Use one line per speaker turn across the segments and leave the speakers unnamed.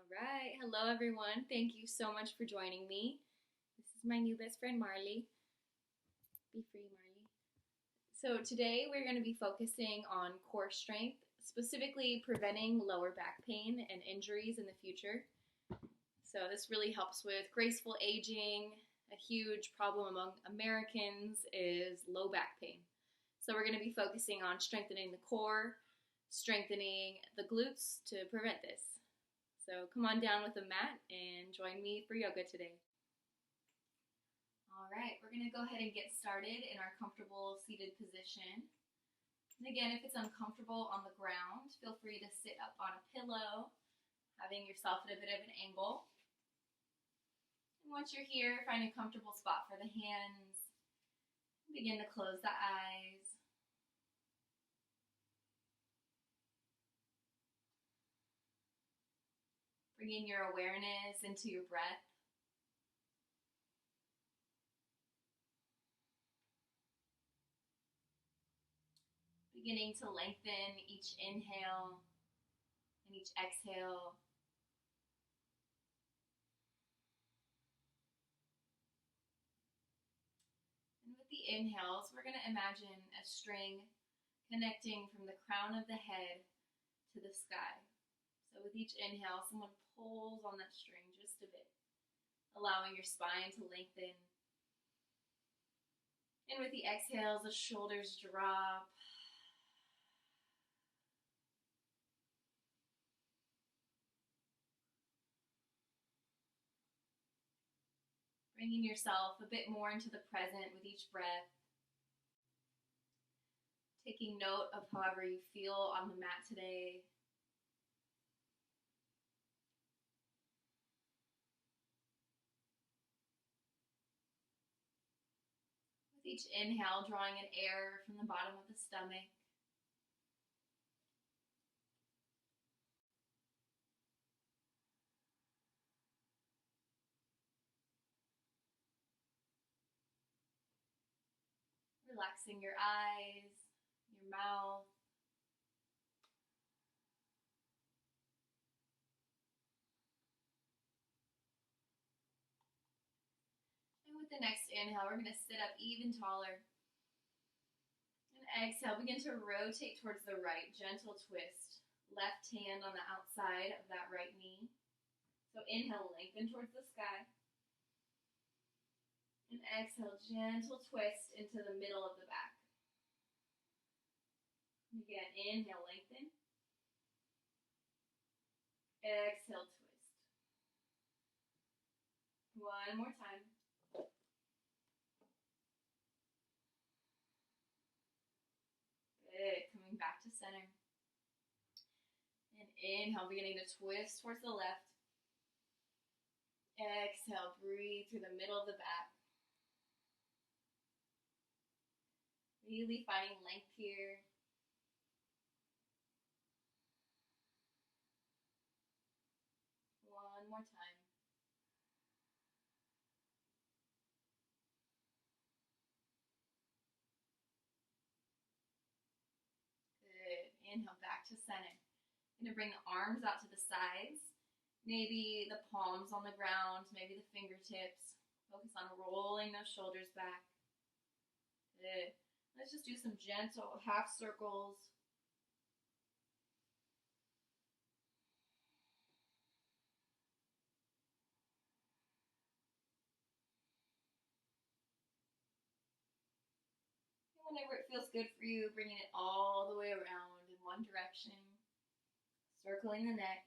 Right. Hello, everyone. Thank you so much for joining me. This is my new best friend, Marley. Be free, Marley. So, today we're going to be focusing on core strength, specifically preventing lower back pain and injuries in the future. So, this really helps with graceful aging. A huge problem among Americans is low back pain. So, we're going to be focusing on strengthening the core, strengthening the glutes to prevent this. So come on down with a mat and join me for yoga today. All right, we're gonna go ahead and get started in our comfortable seated position. And again, if it's uncomfortable on the ground, feel free to sit up on a pillow, having yourself at a bit of an angle. And once you're here, find a comfortable spot for the hands. Begin to close the eyes. Bringing your awareness into your breath. Beginning to lengthen each inhale and each exhale. And with the inhales, we're going to imagine a string connecting from the crown of the head to the sky. So with each inhale, someone pulls on that string just a bit, allowing your spine to lengthen. And with the exhales, the shoulders drop. Bringing yourself a bit more into the present with each breath. Taking note of however you feel on the mat today. Each inhale, drawing in air from the bottom of the stomach. Relaxing your eyes, your mouth. And with the next inhale, we're going to sit up even taller. And exhale, begin to rotate towards the right, gentle twist. Left hand on the outside of that right knee. So inhale, lengthen towards the sky. And exhale, gentle twist into the middle of the back. Again, inhale, lengthen. Exhale, twist. One more time. Good. Coming back to center. And inhale, beginning to twist towards the left. Exhale, breathe through the middle of the back. Really finding length here. One more time. Good. Inhale, back to center. I'm going to bring the arms out to the sides. Maybe the palms on the ground, maybe the fingertips. Focus on rolling those shoulders back. Good. Let's just do some gentle half circles. And whenever it feels good for you, bringing it all the way around in one direction. Circling the neck.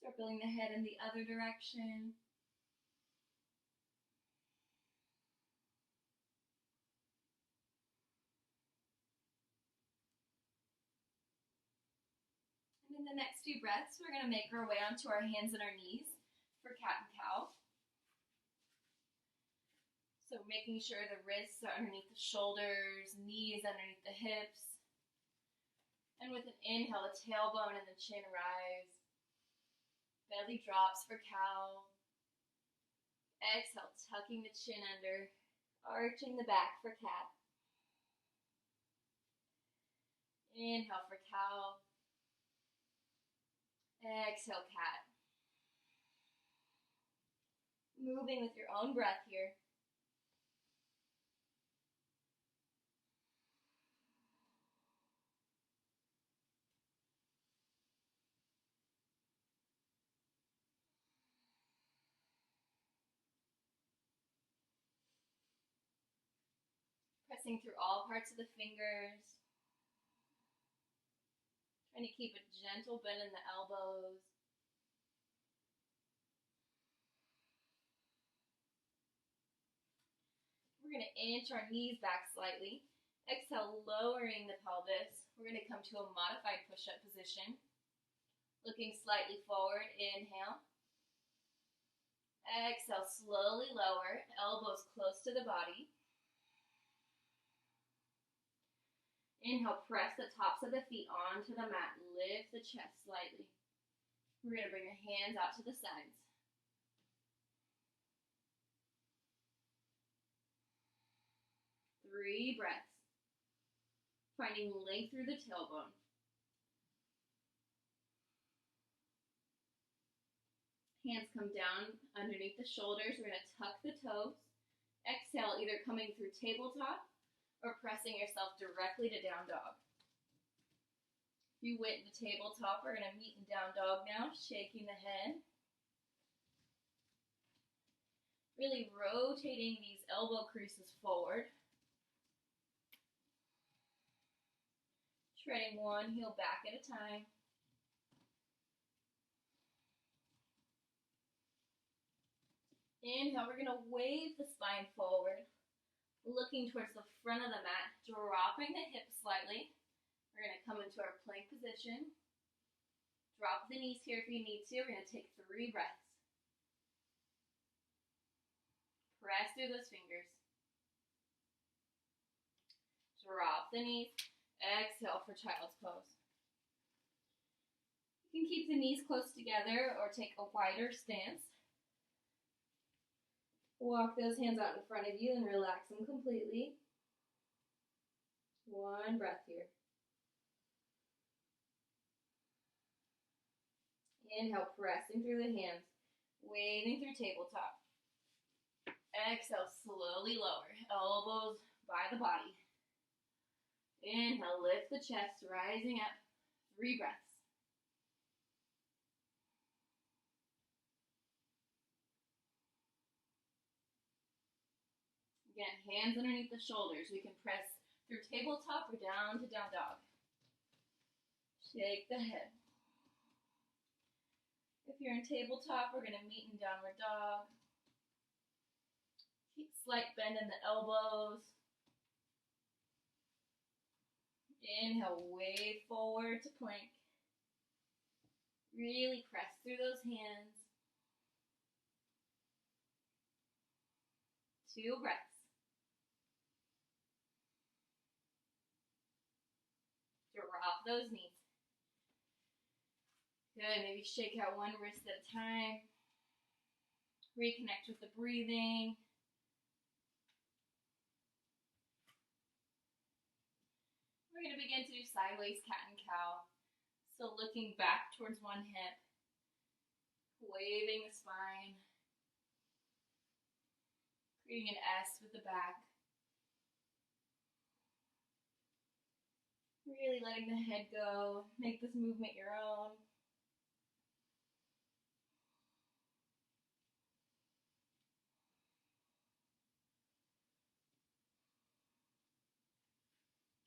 Circling the head in the other direction. And in the next few breaths, we're going to make our way onto our hands and our knees for cat and cow. making sure the wrists are underneath the shoulders, knees underneath the hips. And with an inhale, the tailbone and the chin rise. Belly drops for cow. Exhale, tucking the chin under, arching the back for cat. Inhale for cow. Exhale, cat. Moving with your own breath here. Pressing through all parts of the fingers. Trying to keep a gentle bend in the elbows. We're going to inch our knees back slightly. Exhale, lowering the pelvis. We're going to come to a modified push-up position. Looking slightly forward, inhale. Exhale, slowly lower, elbows close to the body. Inhale, press the tops of the feet onto the mat. Lift the chest slightly. We're going to bring your hands out to the sides. Three breaths. Finding length through the tailbone. Hands come down underneath the shoulders. We're going to tuck the toes. Exhale, either coming through tabletop or pressing yourself directly to down dog. If you went into tabletop, we're going to meet in down dog now, shaking the head. Really rotating these elbow creases forward. Treading one heel back at a time. Inhale, we're going to wave the spine forward. Looking towards the front of the mat, dropping the hips slightly. We're going to come into our plank position. Drop the knees here if you need to. We're going to take 3 breaths. Press through those fingers. Drop the knees. Exhale for child's pose. You can keep the knees close together or take a wider stance. Walk those hands out in front of you and relax them completely. 1 breath here. Inhale, pressing through the hands, waving through tabletop. Exhale, slowly lower, elbows by the body. Inhale, lift the chest, rising up. 3 breaths. Again, hands underneath the shoulders. We can press through tabletop or down to down dog. Shake the head. If you're in tabletop, we're going to meet in downward dog. Keep slight bend in the elbows. Inhale, wave forward to plank. Really press through those hands. 2 breaths. Drop those knees. Good, maybe shake out one wrist at a time. Reconnect with the breathing. We're going to begin to do sideways cat and cow. So looking back towards one hip, waving the spine, creating an S with the back. Really letting the head go. Make this movement your own.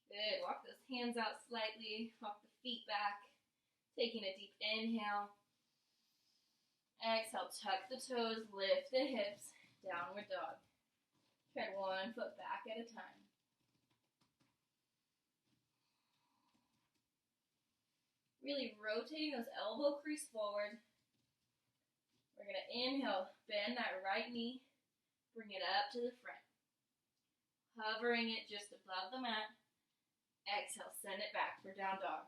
Good. Walk those hands out slightly. Walk the feet back. Taking a deep inhale. Exhale, tuck the toes, lift the hips. Downward dog. Tread 1 foot back at a time. Really rotating those elbow crease forward. We're going to inhale, bend that right knee, bring it up to the front. hovering it just above the mat. Exhale, send it back for down dog.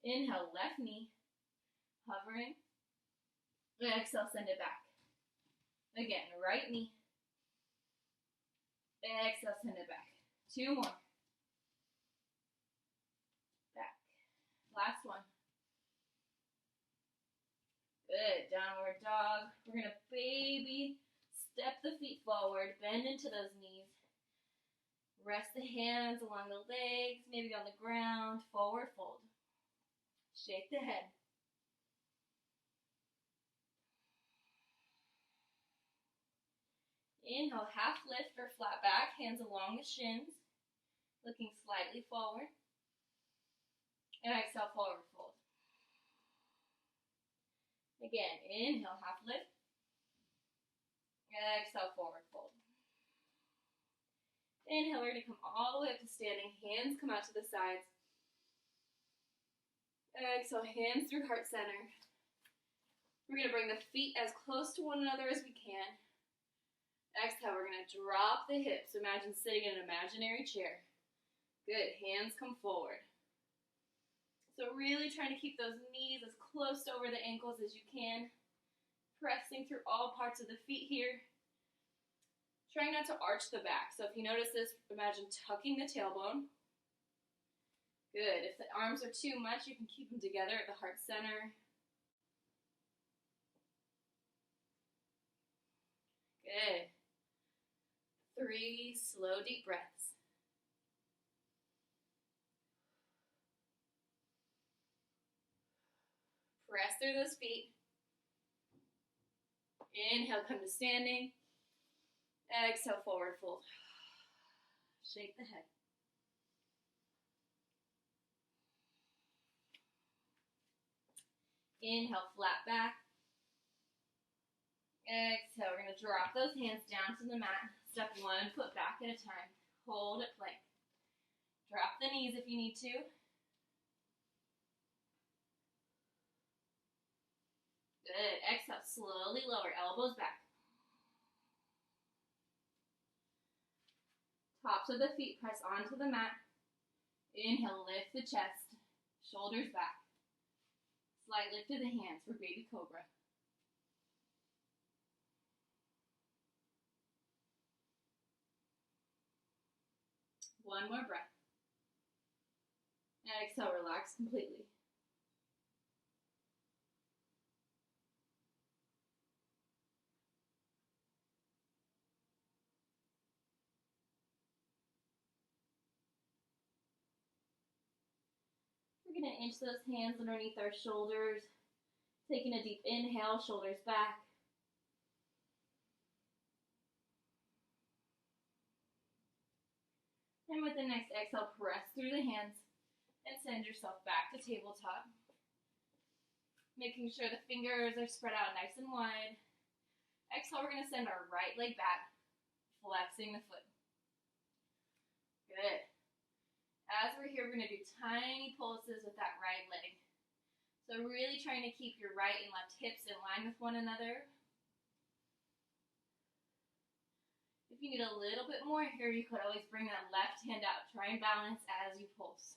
Inhale, left knee, hovering. Exhale, send it back. Again, right knee. Exhale, send it back. 2 more. Back. Last one. Good. Downward dog. We're going to baby step the feet forward. Bend into those knees. Rest the hands along the legs, maybe on the ground. Forward fold. Shake the head. Inhale, half lift or flat back, hands along the shins, looking slightly forward. And exhale, forward fold. Again, inhale, half lift. Exhale, forward fold. Inhale, we're going to come all the way up to standing. Hands come out to the sides. Exhale, hands through heart center. We're going to bring the feet as close to one another as we can. Exhale, we're going to drop the hips. Imagine sitting in an imaginary chair. Good, hands come forward. So really trying to keep those knees as close over the ankles as you can. Pressing through all parts of the feet here. Trying not to arch the back. So if you notice this, imagine tucking the tailbone. Good. If the arms are too much, you can keep them together at the heart center. Good. 3 slow, deep breaths. Press through those feet. Inhale, come to standing. Exhale, forward fold. Shake the head. Inhale, flat back. Exhale, we're going to drop those hands down to the mat. Step 1 foot back at a time. Hold at plank. Drop the knees if you need to. Good. Exhale, slowly lower, elbows back. Tops of the feet press onto the mat. Inhale, lift the chest, shoulders back. Slight lift of the hands for baby cobra. One more breath. Exhale, relax completely. We're going to inch those hands underneath our shoulders. Taking a deep inhale, shoulders back. And with the next exhale, press through the hands and send yourself back to tabletop. Making sure the fingers are spread out nice and wide. Exhale, we're going to send our right leg back, flexing the foot. Good. As we're here, we're going to do tiny pulses with that right leg. So really trying to keep your right and left hips in line with one another. If you need a little bit more here, you could always bring that left hand out. Try and balance as you pulse.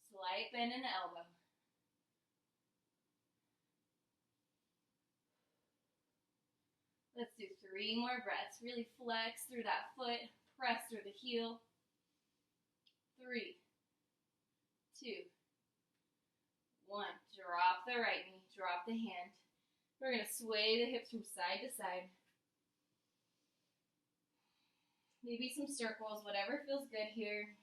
Slight bend in the elbow. Let's do 3 more breaths. Really flex through that foot. Press through the heel. 3, 2, 1. Drop the right knee. Drop the hand. We're going to sway the hips from side to side. Maybe some circles, whatever feels good here.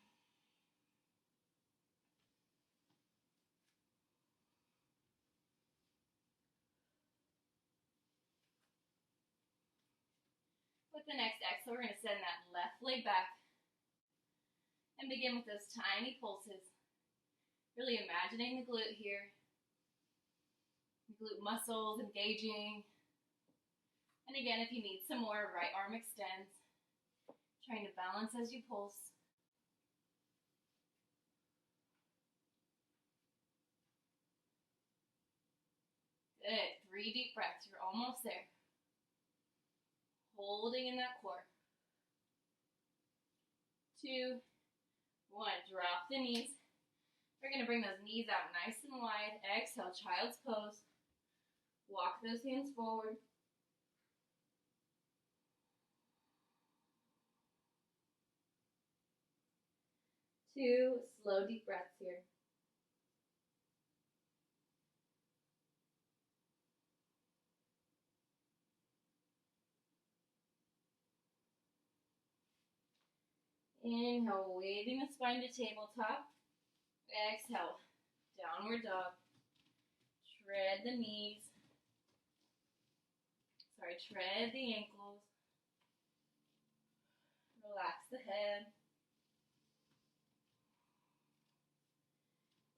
With the next exhale, we're going to send that left leg back and begin with those tiny pulses. Really imagining the glute here. The glute muscles engaging. And again, if you need some more, right arm extends. Trying to balance as you pulse. Good. 3 deep breaths. You're almost there. Holding in that core. 2, 1. Drop the knees. We're going to bring those knees out nice and wide. Exhale, child's pose. Walk those hands forward. 2, slow deep breaths here. Inhale, waving the spine to tabletop. Exhale, downward dog. Tread the knees. Tread the ankles. Relax the head.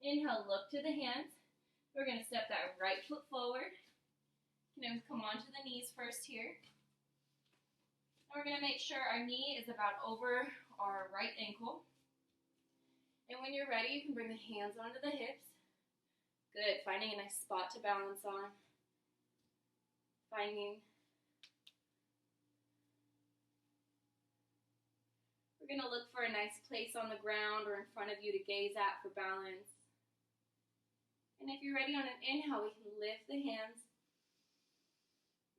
Inhale, look to the hands. We're going to step that right foot forward. You can come onto the knees first here. And we're going to make sure our knee is about over our right ankle. And when you're ready, you can bring the hands onto the hips. Good, finding a nice spot to balance on. We're going to look for a nice place on the ground or in front of you to gaze at for balance. And if you're ready on an inhale, we can lift the hands.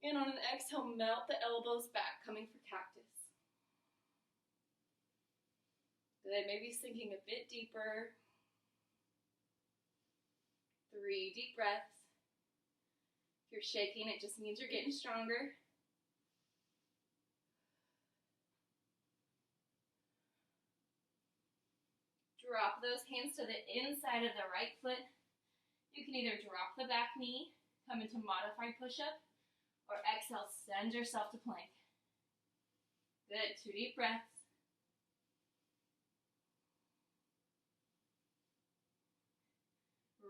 And on an exhale, melt the elbows back, coming for cactus. Good, maybe sinking a bit deeper. 3 deep breaths. If you're shaking, it just means you're getting stronger. Drop those hands to the inside of the right foot. You can either drop the back knee, come into modified push-up, or exhale, send yourself to plank. Good, 2 deep breaths.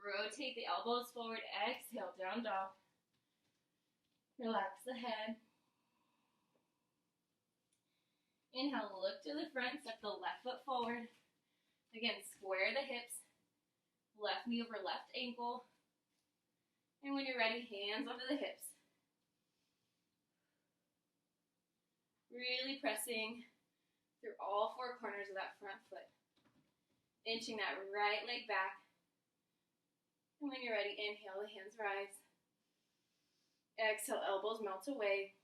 Rotate the elbows forward, exhale, down dog. Relax the head. Inhale, look to the front, step the left foot forward. Again, square the hips, left knee over left ankle. And when you're ready, hands onto the hips. Really pressing through all 4 corners of that front foot. Inching that right leg back. And when you're ready, inhale, the hands rise. Exhale, elbows melt away.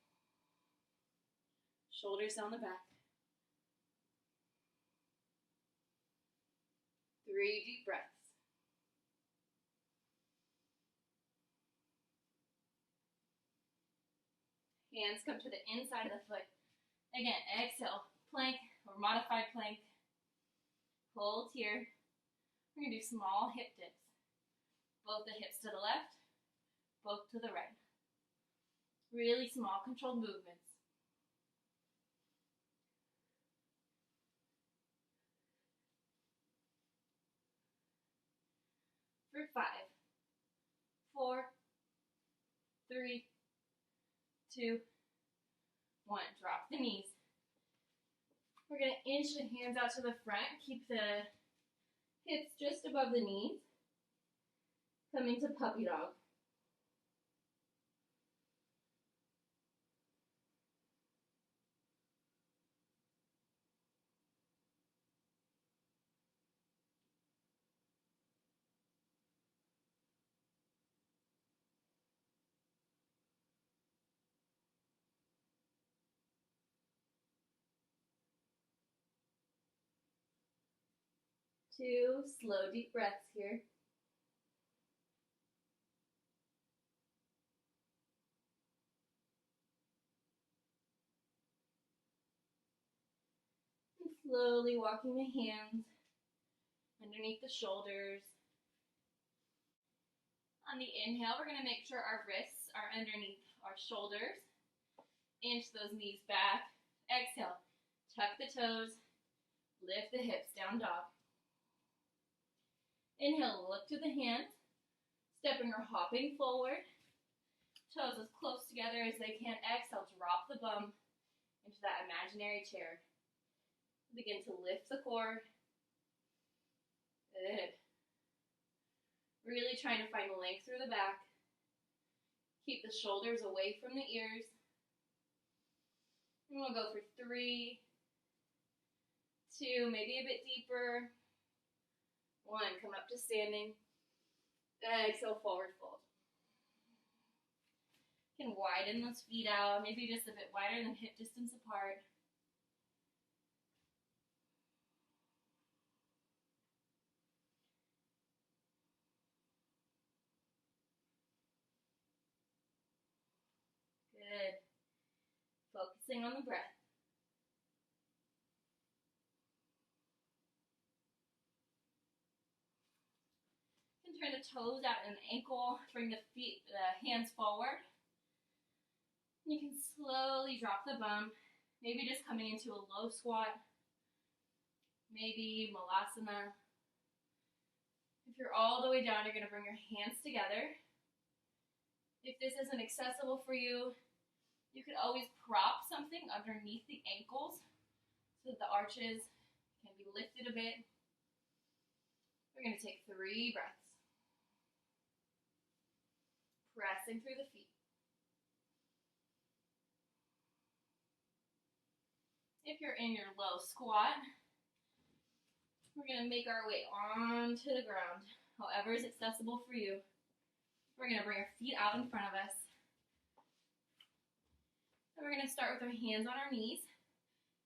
Shoulders down the back. 3 deep breaths. Hands come to the inside of the foot. Again, exhale, plank or modified plank. Hold here. We're going to do small hip dips. Both the hips to the left, both to the right. Really small, controlled movements. For 5, 4, 3, 2, 1. Drop the knees. We're going to inch the hands out to the front. Keep the hips just above the knees. Come into puppy dog. Two slow deep breaths here. And slowly walking the hands underneath the shoulders. On the inhale, we're going to make sure our wrists are underneath our shoulders. Inch those knees back. Exhale, tuck the toes, lift the hips, down dog. Inhale, look to the hands, stepping or hopping forward. Toes as close together as they can. Exhale, drop the bum into that imaginary chair. Begin to lift the core. Good. Really trying to find length through the back. Keep the shoulders away from the ears. And we'll go for 3, 2, maybe a bit deeper. 1, come up to standing. Exhale, forward fold. You can widen those feet out, maybe just a bit wider than hip distance apart. Good. Focusing on the breath. You can turn the toes out in an ankle, bring the hands forward. You can slowly drop the bum, maybe just coming into a low squat, maybe malasana. If you're all the way down, you're going to bring your hands together. If this isn't accessible for you, you could always prop something underneath the ankles so that the arches can be lifted a bit. We're going to take 3 breaths. Pressing through the feet. If you're in your low squat, we're going to make our way onto the ground, however is accessible for you. We're going to bring our feet out in front of us. And we're going to start with our hands on our knees.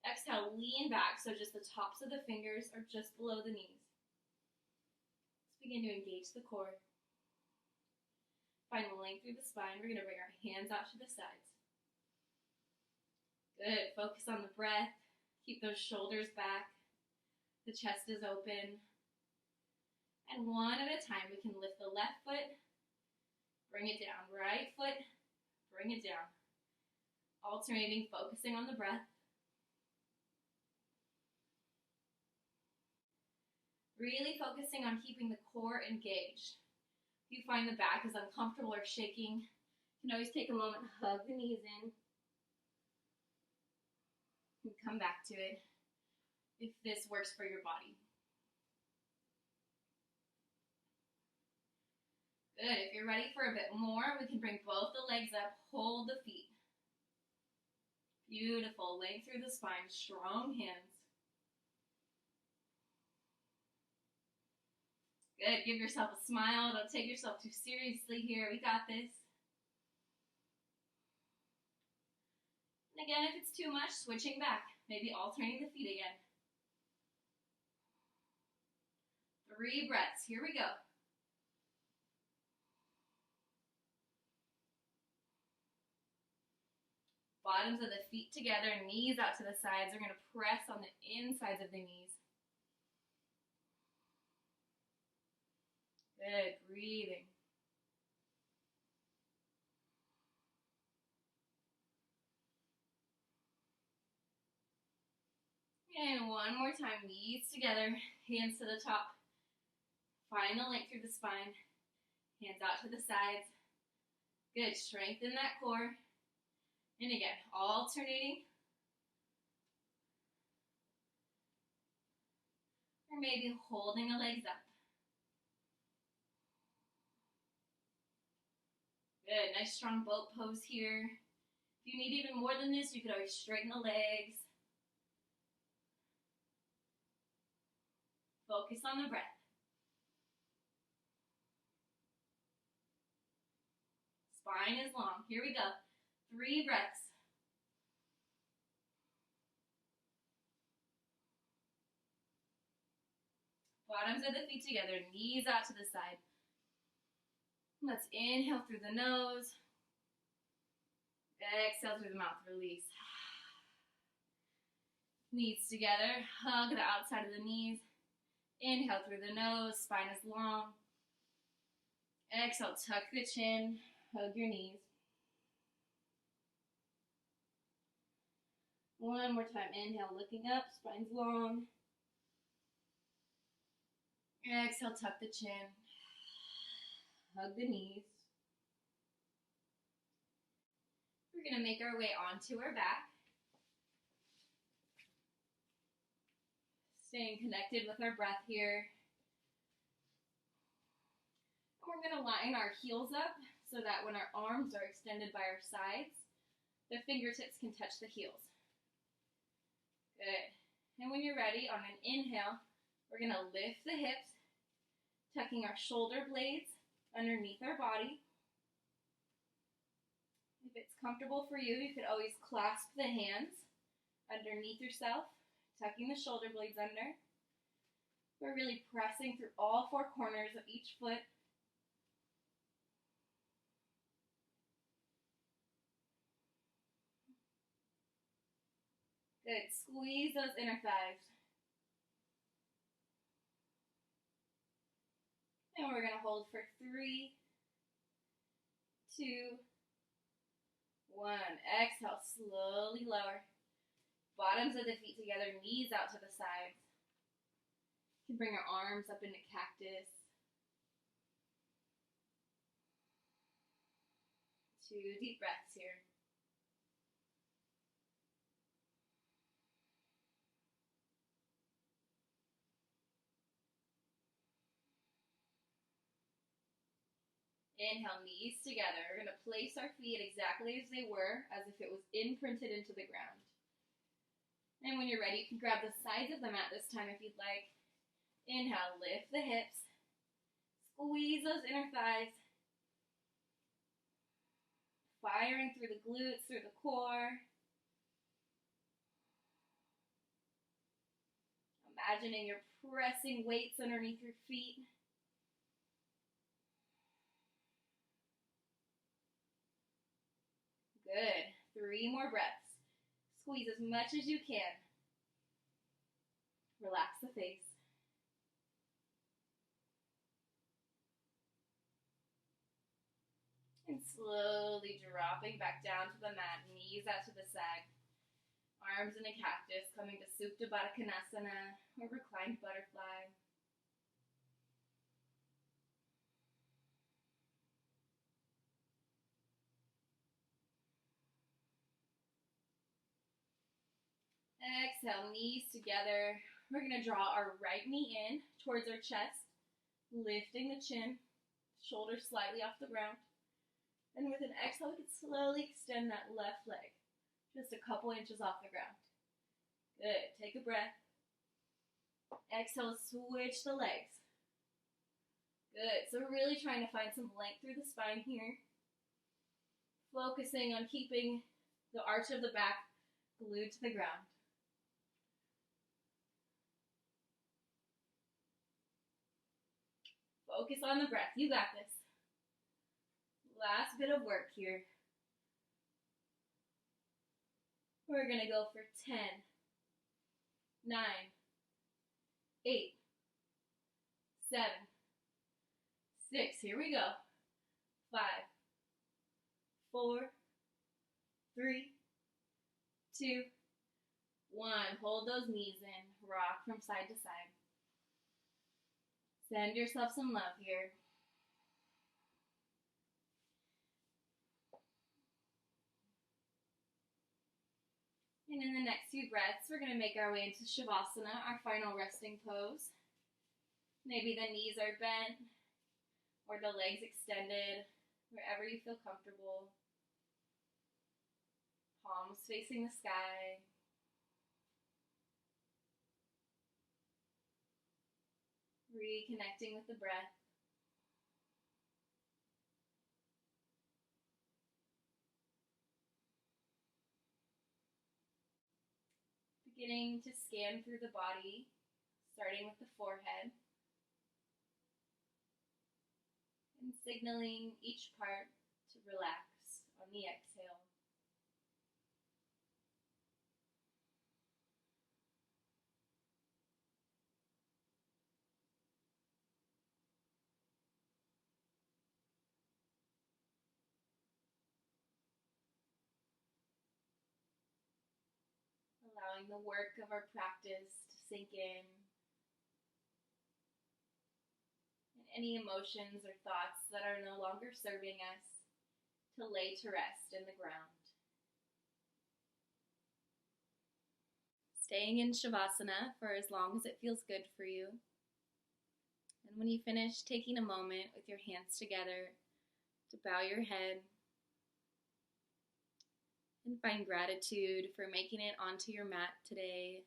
Exhale, lean back so just the tops of the fingers are just below the knees. Let's begin to engage the core. Find length through the spine. We're going to bring our hands out to the sides. Good. Focus on the breath. Keep those shoulders back. The chest is open. And one at a time, we can lift the left foot, bring it down. Right foot, bring it down. Alternating, focusing on the breath. Really focusing on keeping the core engaged. If you find the back is uncomfortable or shaking, you can always take a moment and hug the knees in. And come back to it if this works for your body. Good. If you're ready for a bit more, we can bring both the legs up, hold the feet. Beautiful. Length through the spine, strong hands. Good. Give yourself a smile. Don't take yourself too seriously here. We got this. And again, if it's too much, switching back. Maybe alternating the feet again. 3 breaths. Here we go. Bottoms of the feet together, knees out to the sides. We're going to press on the insides of the knees. Good. Breathing. And one more time, knees together, hands to the top. Find the length through the spine. Hands out to the sides. Good, strengthen that core. And again, alternating. Or maybe holding the legs up. Good, nice strong boat pose here. If you need even more than this, you could always straighten the legs. Focus on the breath. Spine is long. Here we go. 3 breaths. Bottoms of the feet together, knees out to the side. Let's inhale through the nose. Exhale through the mouth, release. Knees together, hug the outside of the knees. Inhale through the nose, spine is long. Exhale, tuck the chin, hug your knees. One more time, inhale, looking up, spine's long. Exhale, tuck the chin, hug the knees. We're going to make our way onto our back. Staying connected with our breath here. And we're going to line our heels up so that when our arms are extended by our sides, the fingertips can touch the heels. Good. And when you're ready, on an inhale, we're going to lift the hips, tucking our shoulder blades underneath our body. If it's comfortable for you, you could always clasp the hands underneath yourself, tucking the shoulder blades under. We're really pressing through all four corners of each foot. Good. Squeeze those inner thighs. And we're going to hold for 3, 2, 1. Exhale, slowly lower. Bottoms of the feet together, knees out to the sides. You can bring your arms up into cactus. 2 deep breaths here. Inhale, knees together. We're going to place our feet exactly as they were, as if it was imprinted into the ground. And when you're ready, you can grab the sides of the mat this time if you'd like. Inhale, lift the hips. Squeeze those inner thighs. Firing through the glutes, through the core. Imagining you're pressing weights underneath your feet. Good. 3 more breaths. Squeeze as much as you can. Relax the face. And slowly dropping back down to the mat, knees out to the side. Arms in a cactus, coming to Supta Baddha Konasana or reclined butterfly. Exhale, knees together. We're going to draw our right knee in towards our chest, lifting the chin, shoulders slightly off the ground. And with an exhale, we can slowly extend that left leg, just a couple inches off the ground. Good. Take a breath. Exhale, switch the legs. Good. So we're really trying to find some length through the spine here. Focusing on keeping the arch of the back glued to the ground. Focus on the breath. You got this. Last bit of work here. We're going to go for 10, 9, 8, 7, 6. Here we go. 5, 4, 3, 2, 1. Hold those knees in. Rock from side to side. Send yourself some love here. And in the next few breaths, we're going to make our way into Shavasana, our final resting pose. Maybe the knees are bent or the legs extended, wherever you feel comfortable. Palms facing the sky. Reconnecting with the breath. Beginning to scan through the body, starting with the forehead, and signaling each part to relax on the exhale. Allowing the work of our practice to sink in. And any emotions or thoughts that are no longer serving us to lay to rest in the ground. Staying in Shavasana for as long as it feels good for you. And when you finish, taking a moment with your hands together to bow your head, And find gratitude for making it onto your mat today,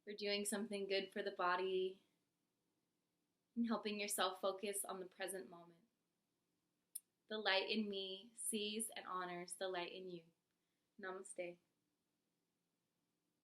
for doing something good for the body, and helping yourself focus on the present moment. The light in me sees and honors the light in you. Namaste.